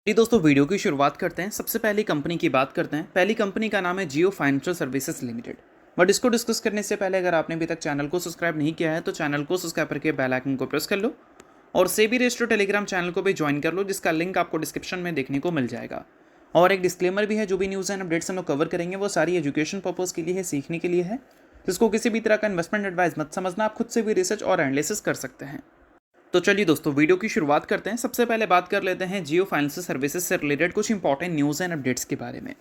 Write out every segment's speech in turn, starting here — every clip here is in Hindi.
जी दोस्तों, वीडियो की शुरुआत करते हैं। सबसे पहली कंपनी की बात करते हैं। पहली कंपनी का नाम है जियो फाइनेंशियल सर्विसेज लिमिटेड। बट इसको डिस्कस करने से पहले अगर आपने अभी तक चैनल को सब्सक्राइब नहीं किया है तो चैनल को सब्सक्राइब करके बेल आइकन को प्रेस कर लो और सेबी रजिस्टर्ड टेलीग्राम चैनल को भी ज्वाइन कर लो, जिसका लिंक आपको डिस्क्रिप्शन में देखने को मिल जाएगा। और एक डिस्क्लेमर भी है, जो भी न्यूज़ एंड अपडेट्स हम लोग कवर करेंगे वो सारी एजुकेशन पर्पज़ के लिए है, सीखने के लिए है। तो इसको किसी भी तरह का इन्वेस्टमेंट एडवाइस मत समझना, आप खुद से भी रिसर्च और एनालिसिस कर सकते हैं। तो चलिए दोस्तों, वीडियो की शुरुआत करते हैं। सबसे पहले बात कर लेते हैं जियो फाइनेंशियल सर्विसेज से रिलेटेड कुछ इंपॉर्टेंट न्यूज़ एंड अपडेट्स के बारे में।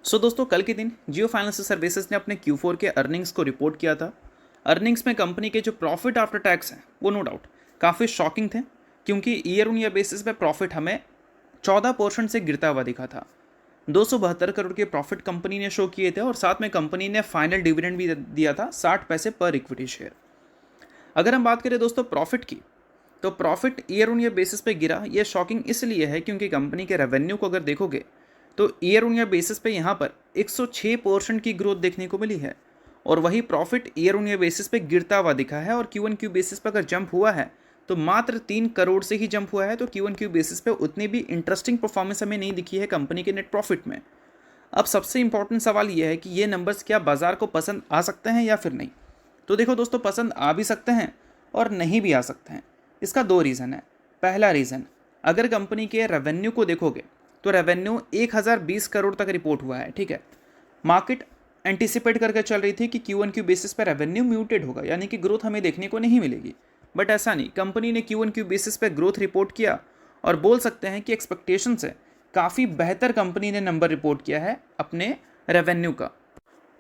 दोस्तों, कल के दिन जियो फाइनेंशियल सर्विसेज ने अपने Q4 के अर्निंग्स को रिपोर्ट किया था। अर्निंग्स में कंपनी के जो प्रॉफिट आफ्टर टैक्स हैं वो नो डाउट काफ़ी शॉकिंग थे, क्योंकि ईयर ऑन ईयर बेसिस पे प्रॉफिट हमें 14% से गिरता हुआ दिखा था। 272 करोड़ के प्रॉफिट कंपनी ने शो किए थे और साथ में कंपनी ने फाइनल डिविडेंड भी दिया था 60 पैसे पर इक्विटी शेयर। अगर हम बात करें दोस्तों प्रॉफिट की, तो profit year on year basis पे गिरा। ये शॉकिंग इसलिए है क्योंकि कंपनी के रेवेन्यू को अगर देखोगे तो ईयर ऑन ईयर बेसिस पे यहाँ पर 106% की ग्रोथ देखने को मिली है, और वही profit year on year basis पे गिरता हुआ दिखा है। और Q1Q बेसिस पे अगर जंप हुआ है तो मात्र 3 करोड़ से ही जंप हुआ है। तो Q1Q बेसिस पे उतनी भी इंटरेस्टिंग परफॉर्मेंस हमें नहीं दिखी है कंपनी के नेट प्रॉफिट में। अब सबसे इंपॉर्टेंट सवाल यह है कि ये नंबर्स क्या बाजार को पसंद आ सकते हैं या फिर नहीं। तो देखो दोस्तों, पसंद आ भी सकते हैं और नहीं भी आ सकते हैं। इसका दो रीज़न है। पहला रीज़न, अगर कंपनी के रेवेन्यू को देखोगे तो रेवेन्यू 1020 करोड़ तक रिपोर्ट हुआ है, ठीक है। मार्केट एंटिसिपेट करके चल रही थी कि Q1Q बेसिस पर रेवेन्यू म्यूटेड होगा, यानी कि ग्रोथ हमें देखने को नहीं मिलेगी। बट ऐसा नहीं, कंपनी ने Q1Q बेसिस पर ग्रोथ रिपोर्ट किया और बोल सकते हैं कि एक्सपेक्टेशन से काफ़ी बेहतर कंपनी ने नंबर रिपोर्ट किया है अपने रेवेन्यू का।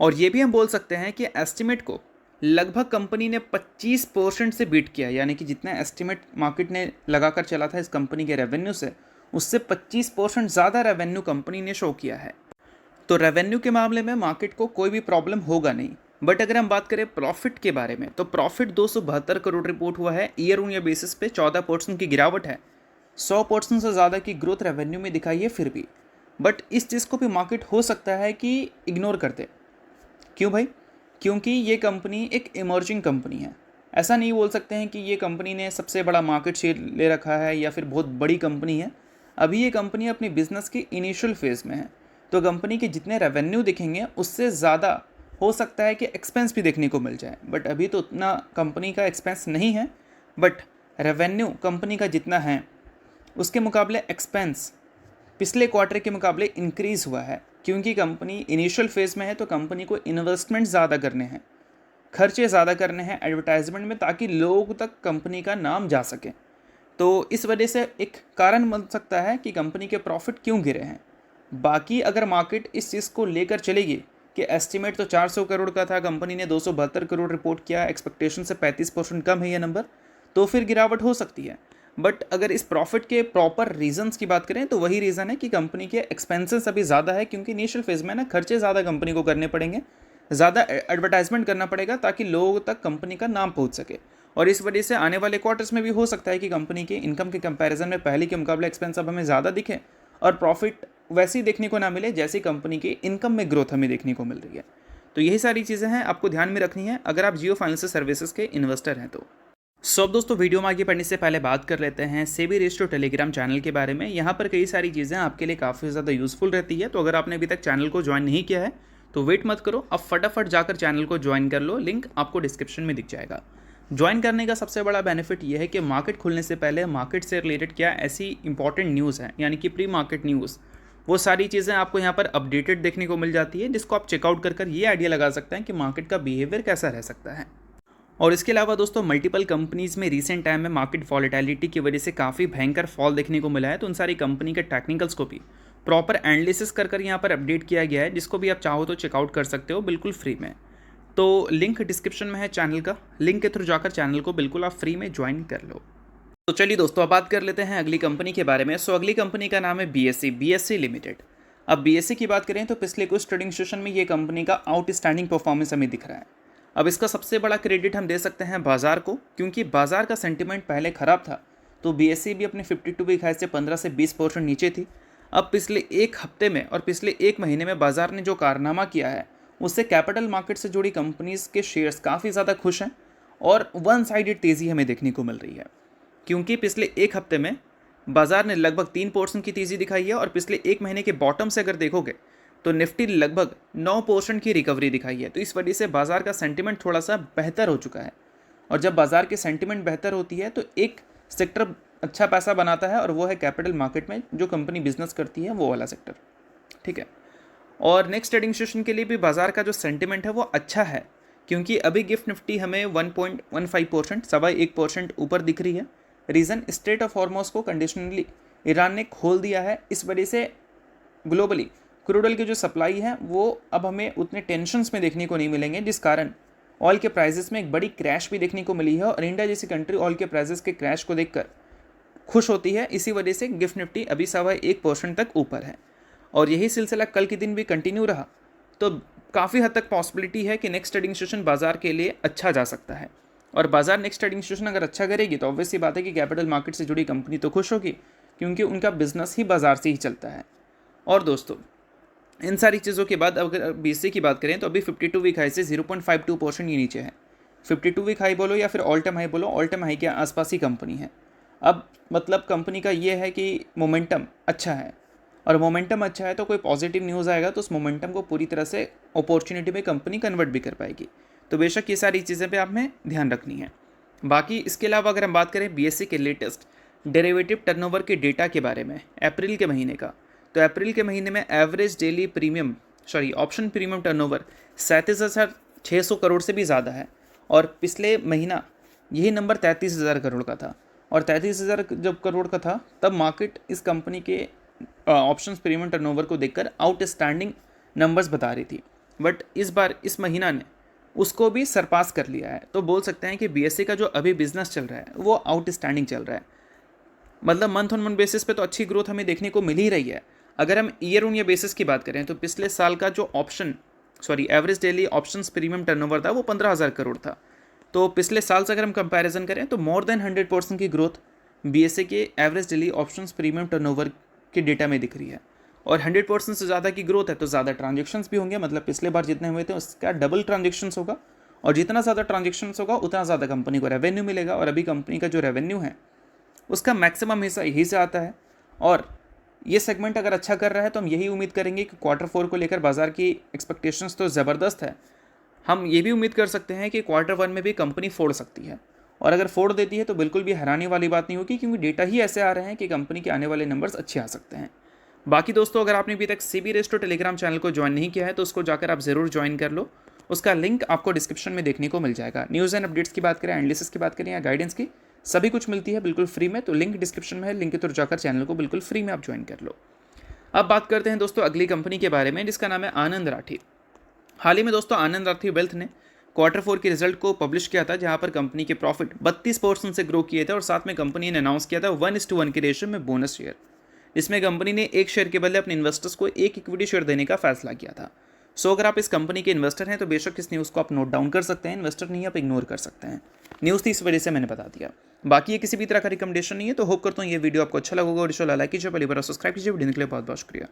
और ये भी हम बोल सकते हैं कि एस्टिमेट को लगभग कंपनी ने 25% से बीट किया, यानी कि जितना एस्टिमेट मार्केट ने लगाकर चला था इस कंपनी के रेवेन्यू से, उससे 25% ज़्यादा रेवेन्यू कंपनी ने शो किया है। तो रेवेन्यू के मामले में मार्केट को कोई भी प्रॉब्लम होगा नहीं। बट अगर हम बात करें प्रॉफिट के बारे में, तो प्रॉफिट 272 करोड़ रिपोर्ट हुआ है। ईयर ऑन ईयर बेसिस पे 14% की गिरावट है। 100% से ज़्यादा की ग्रोथ रेवेन्यू में दिखाई है फिर भी। बट इस चीज़ को भी मार्केट हो सकता है कि इग्नोर कर दे। क्यों भाई? क्योंकि ये कंपनी एक इमर्जिंग कंपनी है। ऐसा नहीं बोल सकते हैं कि ये कंपनी ने सबसे बड़ा मार्केट शेयर ले रखा है या फिर बहुत बड़ी कंपनी है। अभी ये कंपनी अपनी बिजनेस के इनिशियल फेज़ में है। तो कंपनी के जितने रेवेन्यू दिखेंगे उससे ज़्यादा हो सकता है कि एक्सपेंस भी देखने को मिल जाए। बट अभी तो उतना कंपनी का एक्सपेंस नहीं है। बट रेवेन्यू कंपनी का जितना है उसके मुकाबले एक्सपेंस पिछले क्वार्टर के मुकाबले इंक्रीज़ हुआ है, क्योंकि कंपनी इनिशियल फेज़ में है। तो कंपनी को इन्वेस्टमेंट ज़्यादा करने हैं, खर्चे ज़्यादा करने हैं एडवर्टाइजमेंट में, ताकि लोग तक कंपनी का नाम जा सके। तो इस वजह से एक कारण बन सकता है कि कंपनी के प्रॉफिट क्यों गिरे हैं। बाकी अगर मार्केट इस चीज़ को लेकर चलेगी कि एस्टिमेट तो 400 करोड़ का था, कंपनी ने 272 करोड़ रिपोर्ट किया, एक्सपेक्टेशन से 35% कम है ये नंबर, तो फिर गिरावट हो सकती है। बट अगर इस प्रॉफिट के प्रॉपर रीजंस की बात करें तो वही रीज़न है कि कंपनी के एक्सपेंसेस अभी ज़्यादा है, क्योंकि इनिशियल फेज़ में ना खर्चे ज़्यादा कंपनी को करने पड़ेंगे, ज़्यादा एडवर्टाइजमेंट करना पड़ेगा ताकि लोगों तक कंपनी का नाम पहुंच सके। और इस वजह से आने वाले क्वार्टर्स में भी हो सकता है कि कंपनी के इनकम के कंपैरिजन में पहले के मुकाबले एक्सपेंस अब हमें ज़्यादा दिखे और प्रॉफिट वैसे ही देखने को ना मिले जैसी कंपनी की इनकम में ग्रोथ हमें देखने को मिल रही है। तो यही सारी चीज़ें हैं, आपको ध्यान में रखनी है अगर आप जियो फाइनेंशियल सर्विसेज के इन्वेस्टर हैं तो। अब दोस्तों, वीडियो में आगे बढ़ने से पहले बात कर लेते हैं सेबी रजिस्टर्ड टेलीग्राम चैनल के बारे में। यहाँ पर कई सारी चीज़ें आपके लिए काफ़ी ज़्यादा यूजफुल रहती है। तो अगर आपने अभी तक चैनल को ज्वाइन नहीं किया है तो वेट मत करो, अब फटाफट जाकर चैनल को ज्वाइन कर लो, लिंक आपको डिस्क्रिप्शन में दिख जाएगा। ज्वाइन करने का सबसे बड़ा बेनिफिट ये है कि मार्केट खुलने से पहले मार्केट से रिलेटेड क्या ऐसी इंपॉर्टेंट न्यूज़ है, यानी कि प्री मार्केट न्यूज़, वो सारी चीज़ें आपको यहाँ पर अपडेटेड देखने को मिल जाती है, जिसको आप चेकआउट कर ये आइडिया लगा सकते हैं कि मार्केट का बिहेवियर कैसा रह सकता है। और इसके अलावा दोस्तों, मल्टीपल कंपनीज़ में रीसेंट टाइम में मार्केट वॉलेटिलिटी की वजह से काफ़ी भयंकर फॉल देखने को मिला है। तो उन सारी कंपनी के टेक्निकल्स को भी प्रॉपर एनालिसिस कर यहाँ पर अपडेट किया गया है, जिसको भी आप चाहो तो चेकआउट कर सकते हो बिल्कुल फ्री में। तो लिंक डिस्क्रिप्शन में है चैनल का, लिंक के थ्रू जाकर चैनल को बिल्कुल आप फ्री में ज्वाइन कर लो। तो चलिए दोस्तों, अब बात कर लेते हैं अगली कंपनी के बारे में। अगली कंपनी का नाम है BSE लिमिटेड। अब BSE की बात करें तो पिछले कुछ ट्रेडिंग सेशन में ये कंपनी का आउटस्टैंडिंग परफॉर्मेंस हमें दिख रहा है। अब इसका सबसे बड़ा क्रेडिट हम दे सकते हैं बाजार को, क्योंकि बाजार का सेंटिमेंट पहले ख़राब था। तो BSE भी अपने 52 वीक हाई से 15 से 20% नीचे थी। अब पिछले एक हफ्ते में और पिछले एक महीने में बाजार ने जो कारनामा किया है, उससे कैपिटल मार्केट से जुड़ी कंपनीज़ के शेयर्स काफ़ी ज़्यादा खुश हैं और वन साइडेड तेज़ी हमें देखने को मिल रही है। क्योंकि पिछले एक हफ्ते में बाजार ने लगभग 3% की तेज़ी दिखाई है और पिछले एक महीने के बॉटम से अगर देखोगे तो निफ्टी लगभग 9% की रिकवरी दिखाई है। तो इस वजह से बाजार का सेंटिमेंट थोड़ा सा बेहतर हो चुका है। और जब बाजार की सेंटिमेंट बेहतर होती है तो एक सेक्टर अच्छा पैसा बनाता है और वो है कैपिटल मार्केट में जो कंपनी बिजनेस करती है वो वाला सेक्टर। ठीक है। और नेक्स्ट ट्रेडिंग सेशन के लिए भी बाजार का जो सेंटिमेंट है वो अच्छा है, क्योंकि अभी गिफ्ट निफ्टी हमें 1.15% 1% ऊपर दिख रही है। रीज़न स्ट्रेट ऑफ हॉर्मोज को कंडीशनली ईरान ने खोल दिया है। इस वजह से ग्लोबली क्रूड ऑयल की जो सप्लाई है वो अब हमें उतने टेंशन्स में देखने को नहीं मिलेंगे, जिस कारण ऑयल के प्राइसेस में एक बड़ी क्रैश भी देखने को मिली है। और इंडिया जैसी कंट्री ऑयल के प्राइसेस के क्रैश को देखकर खुश होती है। इसी वजह से गिफ्ट निफ्टी अभी 1.25% तक ऊपर है और यही सिलसिला कल के दिन भी कंटिन्यू रहा तो काफ़ी हद तक पॉसिबिलिटी है कि नेक्स्ट ट्रेडिंग सेशन बाजार के लिए अच्छा जा सकता है। और बाजार नेक्स्ट ट्रेडिंग सेशन अगर अच्छा करेगी तो ऑब्वियसली बात है कि कैपिटल मार्केट से जुड़ी कंपनी तो खुश होगी, क्योंकि उनका बिजनेस ही बाजार से ही चलता है। और दोस्तों, इन सारी चीज़ों के बाद अगर बीएसई की बात करें तो अभी 52 वीक हाई से 0.52% ये नीचे है। 52 वीक हाई बोलो या फिर ऑल टाइम हाई बोलो, ऑल टाइम हाई के आसपास ही कंपनी है। अब मतलब कंपनी का ये है कि मोमेंटम अच्छा है, और मोमेंटम अच्छा है तो कोई पॉजिटिव न्यूज़ आएगा तो उस मोमेंटम को पूरी तरह से अपॉर्चुनिटी में कंपनी कन्वर्ट भी कर पाएगी। तो बेशक ये सारी चीज़ें पे आपने ध्यान रखनी है। बाकी इसके अलावा अगर हम बात करें बीएसई के लेटेस्ट डेरिवेटिव टर्नओवर के डेटा के बारे में अप्रैल के महीने का, तो अप्रैल के महीने में average daily option premium turnover 37,600 crore से भी ज़्यादा है। और पिछले महीना यही नंबर 33,000 करोड़ का था, और 33,000 जब करोड़ का था तब मार्केट इस कंपनी के ऑप्शंस प्रीमियम टर्नओवर को देखकर आउटस्टैंडिंग नंबर्स बता रही थी। बट इस बार इस महीना ने उसको भी सरपास कर लिया है। तो बोल सकते हैं कि बीएसई का जो अभी बिजनेस चल रहा है वो आउटस्टैंडिंग चल रहा है। मतलब मंथ ऑन मंथ बेसिस पे तो अच्छी ग्रोथ हमें देखने को मिल ही रही है। अगर हम ईयर ऑन ईयर बेसिस की बात करें तो पिछले साल का जो average daily options premium turnover था वो 15,000 करोड़ था। तो पिछले साल से अगर हम कंपैरिजन करें तो मोर देन 100% की ग्रोथ बीएसई के average daily options premium turnover के डेटा में दिख रही है। और 100% से ज़्यादा की ग्रोथ है तो ज़्यादा ट्रांजेक्शन्स भी होंगे, मतलब पिछले बार जितने हुए थे उसका डबल ट्रांजेक्शन्स होगा, और जितना ज़्यादा ट्रांजेक्शन्स होगा उतना ज़्यादा कंपनी को रेवेन्यू मिलेगा। और अभी कंपनी का जो रेवेन्यू है उसका मैक्सिमम हिस्सा यही से आता है। और ये सेगमेंट अगर अच्छा कर रहा है तो हम यही उम्मीद करेंगे कि Q4 को लेकर बाजार की एक्सपेक्टेशंस तो ज़बरदस्त है। हम ये भी उम्मीद कर सकते हैं कि Q1 में भी कंपनी फोड़ सकती है, और अगर फोड़ देती है तो बिल्कुल भी हैरानी वाली बात नहीं होगी, क्योंकि डेटा ही ऐसे आ रहे हैं कि कंपनी के आने वाले नंबर्स अच्छे आ सकते हैं। बाकी दोस्तों, अगर आपने अभी तक सीबी रेस्टो टेलीग्राम चैनल को ज्वाइन नहीं किया है तो उसको जाकर आप ज़रूर ज्वाइन कर लो। उसका लिंक आपको डिस्क्रिप्शन में देखने को मिल जाएगा। न्यूज़ एंड अपडेट्स की बात करें, एनालिसिस की बात करें या गाइडेंस की, सभी कुछ मिलती है बिल्कुल फ्री में। तो लिंक डिस्क्रिप्शन में है, लिंक के थ्रू जाकर चैनल को बिल्कुल फ्री में आप ज्वाइन कर लो। अब बात करते हैं दोस्तों अगली कंपनी के बारे में, जिसका नाम है आनंद राठी। हाल ही में दोस्तों आनंद राठी वेल्थ ने Q4 के रिजल्ट को पब्लिश किया था, जहां पर कंपनी के प्रॉफिट 32% से ग्रो किए थे, और साथ में कंपनी ने अनाउंस किया था 1:1 के रेशियो में बोनस शेयर। इसमें कंपनी ने एक शेयर के बदले अपने इन्वेस्टर्स को एक इक्विटी शेयर देने का फैसला किया था। सो अगर आप इस कंपनी के इन्वेस्टर हैं तो बेशक इस न्यूज़ को आप नोट डाउन कर सकते हैं, इन्वेस्टर नहीं आप इग्नोर कर सकते हैं। न्यूज़ थी इस वजह से मैंने बता दिया। बाकी ये किसी भी तरह का रिकमेंडेशन नहीं है। तो होप करता हूँ ये वीडियो आपको अच्छा लगा होगा, और इस लाइक कीजिए, पहली बार सब्सक्राइब कीजिए। वीडियो के लिए बहुत बहुत शुक्रिया।